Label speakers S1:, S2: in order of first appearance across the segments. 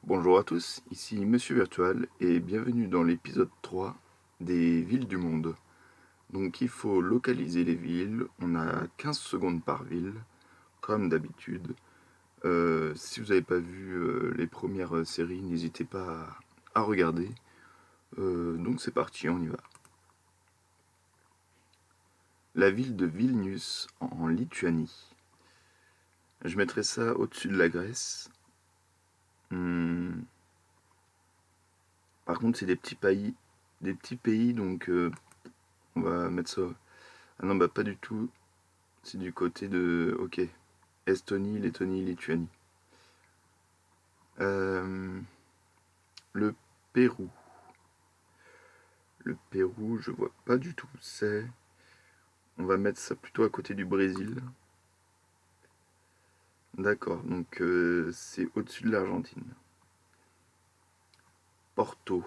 S1: Bonjour à tous, ici Monsieur Virtual et bienvenue dans l'épisode 3 des villes du monde. Donc il faut localiser les villes, on a 15 secondes par ville, comme d'habitude. Si vous n'avez pas vu les premières séries, n'hésitez pas à regarder. Donc c'est parti, on y va. La ville de Vilnius en Lituanie. Je mettrai ça au-dessus de la Grèce. Hmm. Par contre c'est des petits pays donc on va mettre ça. Ah non, bah pas du tout. C'est du côté de... Ok. Estonie, Lettonie, Lituanie. Euh, le Pérou. Le Pérou, je vois pas du tout où c'est. On va mettre ça plutôt à côté du Brésil. D'accord, donc c'est au-dessus de l'Argentine. Porto.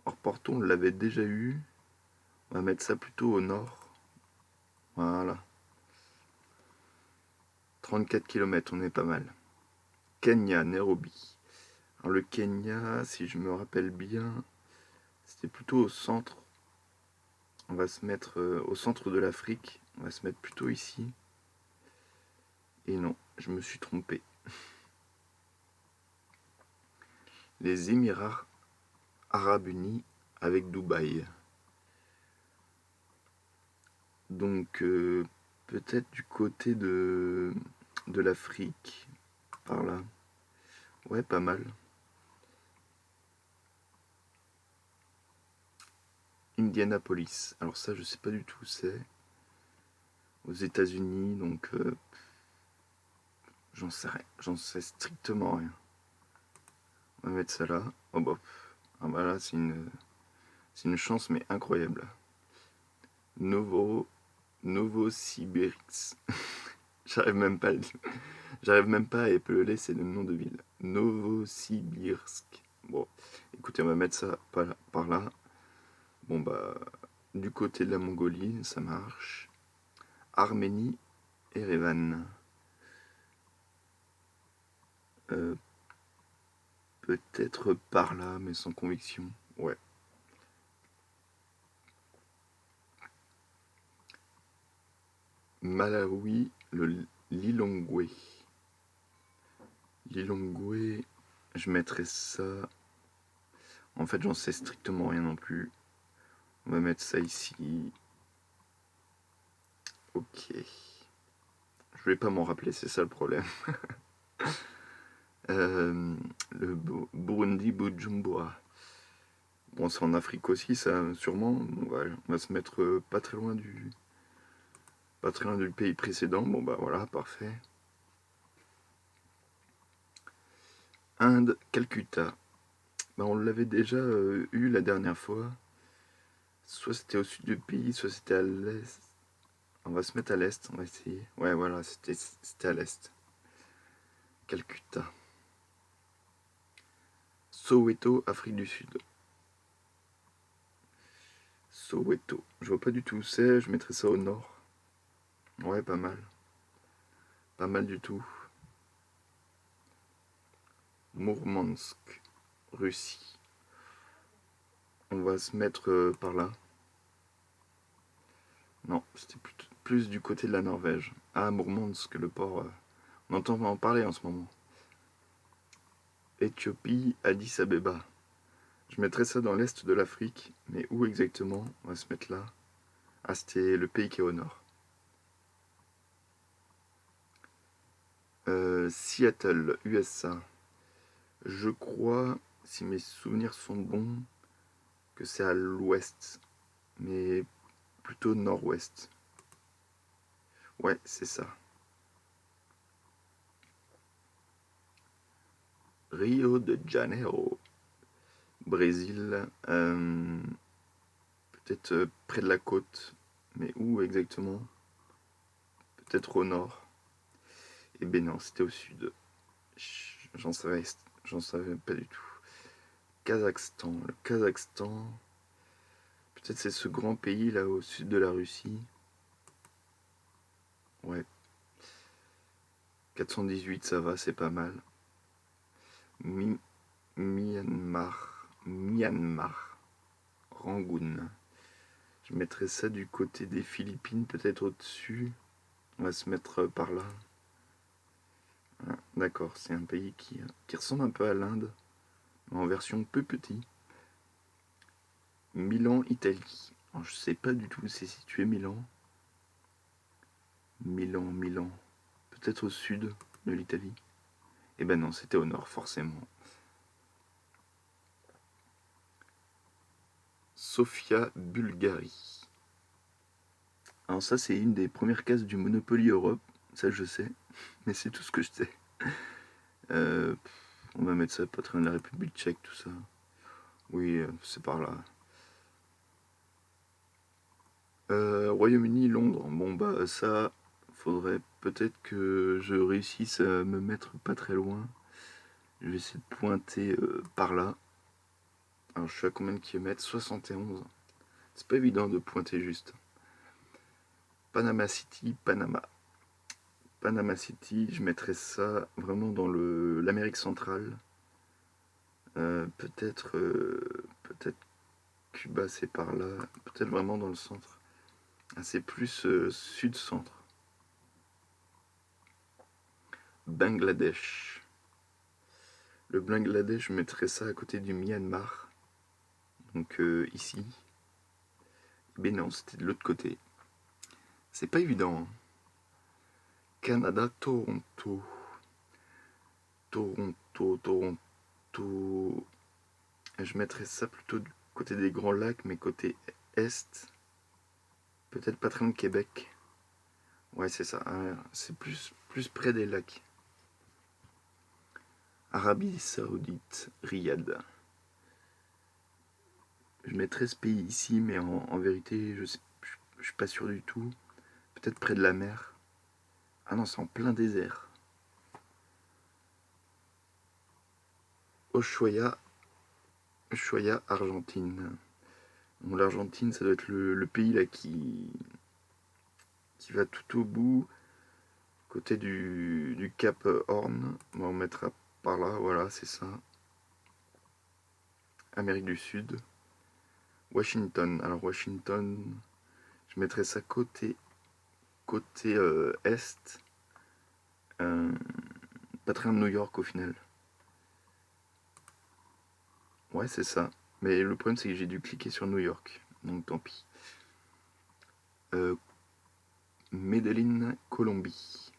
S1: Or, Porto, on l'avait déjà eu. On va mettre ça plutôt au nord. Voilà. 34 km, on est pas mal. Kenya, Nairobi. Alors le Kenya, si je me rappelle bien, c'était plutôt au centre. On va se mettre au centre de l'Afrique. On va se mettre plutôt ici. Et non, je me suis trompé. Les Émirats Arabes Unis avec Dubaï. Donc peut-être du côté de l'Afrique. Par là. Ouais, pas mal. Indianapolis. Alors ça, je sais pas du tout où c'est. Aux États-Unis, donc j'en sais strictement rien. On va mettre ça là. Oh bah, ah bah là, c'est une chance mais incroyable. Novo, Novosibirsk. J'arrive même pas à J'arrive même pas à épeler c'est le nom de ville. Novosibirsk. Bon, écoutez, on va mettre ça par là. Bon bah, du côté de la Mongolie, ça marche. Arménie, Erevan. Euh, Peut-être par là, mais sans conviction. Ouais. Malawi, le Lilongwe. Lilongwe, je mettrais ça. En fait, j'en sais strictement rien non plus. On va mettre ça ici. Ok. Je vais pas m'en rappeler, c'est ça le problème. Le Burundi Bujumbura. Bon, c'est en Afrique aussi, ça, sûrement. On va se mettre pas très loin du pays précédent. Bon, bah voilà, parfait. Inde, Calcutta. Bah, on l'avait déjà eu la dernière fois. Soit c'était au sud du pays, soit c'était à l'est. On va se mettre à l'est, on va essayer. Ouais, voilà, c'était à l'est. Calcutta. Soweto, Afrique du Sud. Soweto. Je vois pas du tout où c'est, je mettrais ça au nord. Ouais, pas mal. Pas mal du tout. Mourmansk, Russie. On va se mettre par là. Non, c'était plus du côté de la Norvège. Ah, Mourmansk, le port. On entend en parler en ce moment. Éthiopie, Addis Abeba. Je mettrais ça dans l'est de l'Afrique, mais où exactement? On va se mettre là. Ah, c'était le pays qui est au nord. Seattle, USA. Je crois, si mes souvenirs sont bons, que c'est à l'ouest, mais plutôt nord-ouest. Ouais, c'est ça. Rio de Janeiro, Brésil. Peut-être près de la côte, mais où exactement? Peut-être au nord. Eh ben non, c'était au sud. J'en savais, j'en savais pas du tout. Kazakhstan. Le Kazakhstan. Peut-être c'est ce grand pays là au sud de la Russie. Ouais. 418, ça va, c'est pas mal. Mi- Myanmar, Rangoon. Je mettrais ça du côté des Philippines, peut-être au-dessus. On va se mettre par là. Ah, d'accord, c'est un pays qui ressemble un peu à l'Inde, mais en version plus petit. Milan, Italie. Alors, je sais pas du tout où c'est situé Milan. Milan. Peut-être au sud de l'Italie. Eh ben non, c'était au nord, forcément. Sofia, Bulgarie. Alors ça, c'est une des premières cases du Monopoly Europe. Ça, je sais. Mais c'est tout ce que je sais. Euh, on va mettre ça pas très loin de la République tchèque, tout ça. Oui, c'est par là. Royaume-Uni, Londres. Bon, bah ça, faudrait peut-être que je réussisse à me mettre pas très loin. Je vais essayer de pointer par là. Alors, je suis à combien de kilomètres? 71. C'est pas évident de pointer juste. Panama City, Panama. Panama City, je mettrais ça vraiment dans l'Amérique centrale. Peut-être Cuba, c'est par là. Peut-être vraiment dans le centre. Ah, c'est plus sud-centre. Bangladesh. Le Bangladesh, je mettrais ça à côté du Myanmar. Donc ici. Mais non, c'était de l'autre côté. C'est pas évident, hein. Canada, Toronto. Toronto. Je mettrais ça plutôt du côté des Grands Lacs, mais côté est. Peut-être pas très loin de Québec. Ouais, c'est ça. C'est plus près des lacs. Arabie Saoudite, Riyad. Je mettrais ce pays ici, mais en vérité, je suis pas sûr du tout. Peut-être près de la mer. Ah non, c'est en plein désert. Ushuaia, Argentine. Bon, l'Argentine, ça doit être le pays là qui va tout au bout, côté du Cap Horn. Bon, on mettra par là, voilà, c'est ça. Amérique du Sud. Washington. Alors Washington, je mettrais ça côté est. Euh, Pas très loin de New York au final. Ouais, c'est ça. Mais le problème, c'est que j'ai dû cliquer sur New York. Donc tant pis. Euh, Medellin, Colombie.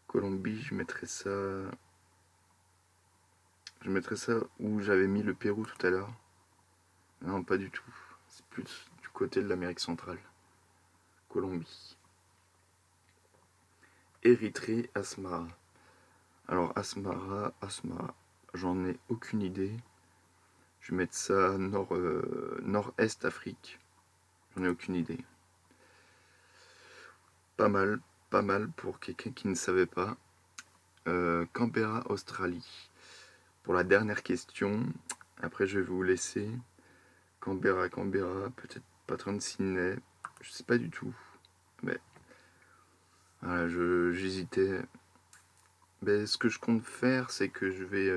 S1: Colombie, je mettrais ça. Je mettrais ça où j'avais mis le Pérou tout à l'heure. Non, pas du tout. C'est plus du côté de l'Amérique centrale. Colombie. Érythrée, Asmara. Alors Asmara, j'en ai aucune idée. Je vais mettre ça nord-est Afrique. J'en ai aucune idée. Pas mal, pas mal pour quelqu'un qui ne savait pas. Canberra, Australie. Pour la dernière question, après je vais vous laisser. Canberra, peut-être patron de Sydney. Je sais pas du tout. Mais voilà, j'hésitais. Mais ce que je compte faire, c'est que je vais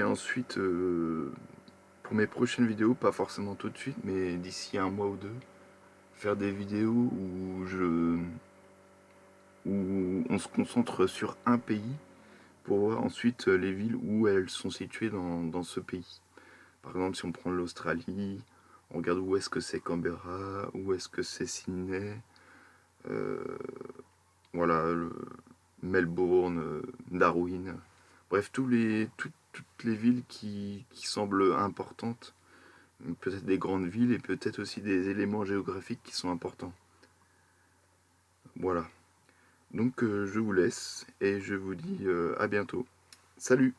S1: ensuite, pour mes prochaines vidéos, pas forcément tout de suite, mais d'ici un mois ou deux, faire des vidéos où on se concentre sur un pays pour voir ensuite les villes où elles sont situées dans ce pays. Par exemple, si on prend l'Australie, on regarde où est-ce que c'est Canberra, où est-ce que c'est Sydney, euh, voilà, Melbourne, Darwin. Bref, toutes les villes qui semblent importantes, peut-être des grandes villes et peut-être aussi des éléments géographiques qui sont importants. Voilà. Donc je vous laisse et je vous dis à bientôt. Salut!